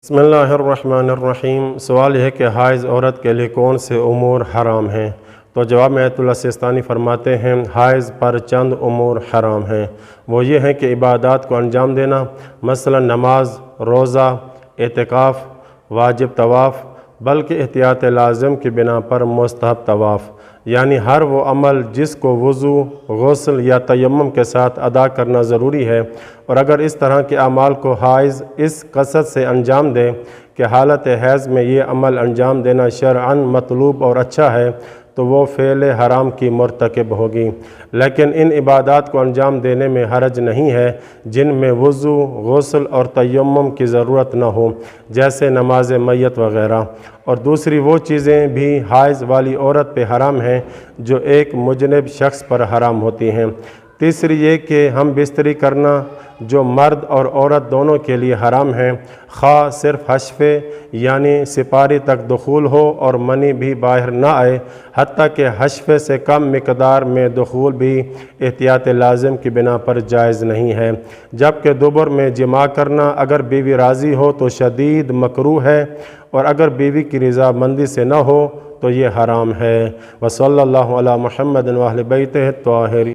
بسم اللہ الرحمن الرحیم۔ سوال یہ ہے کہ حائض عورت کے لیے کون سے امور حرام ہیں؟ تو جواب میں آیت اللہ سیستانی فرماتے ہیں حائض پر چند امور حرام ہیں۔ وہ یہ ہیں کہ عبادات کو انجام دینا، مثلا نماز، روزہ، اعتکاف، واجب طواف، بلکہ احتیاط لازم کی بنا پر مستحب طواف، یعنی ہر وہ عمل جس کو وضو، غسل یا تیمم کے ساتھ ادا کرنا ضروری ہے، اور اگر اس طرح کے اعمال کو حائض اس قصد سے انجام دے کہ حالت حیض میں یہ عمل انجام دینا شرعاً مطلوب اور اچھا ہے، تو وہ فعل حرام کی مرتکب ہوگی۔ لیکن ان عبادات کو انجام دینے میں حرج نہیں ہے جن میں وضو، غسل اور تیمم کی ضرورت نہ ہو، جیسے نماز میت وغیرہ، اور دوسری وہ چیزیں بھی حائض والی عورت پہ حرام ہیں جو ایک مجنب شخص پر حرام ہوتی ہیں۔ تیسری یہ کہ ہم بستری کرنا جو مرد اور عورت دونوں کے لیے حرام ہیں، خواہ صرف حشفے یعنی سپاری تک دخول ہو اور منی بھی باہر نہ آئے، حتیٰ کہ حشفے سے کم مقدار میں دخول بھی احتیاط لازم کی بنا پر جائز نہیں ہے، جبکہ دبر میں جماع کرنا اگر بیوی راضی ہو تو شدید مکروہ ہے، اور اگر بیوی کی رضامندی سے نہ ہو تو یہ حرام ہے۔ وصلی اللہ علی محمد و اہل بیتہ الطاہرین۔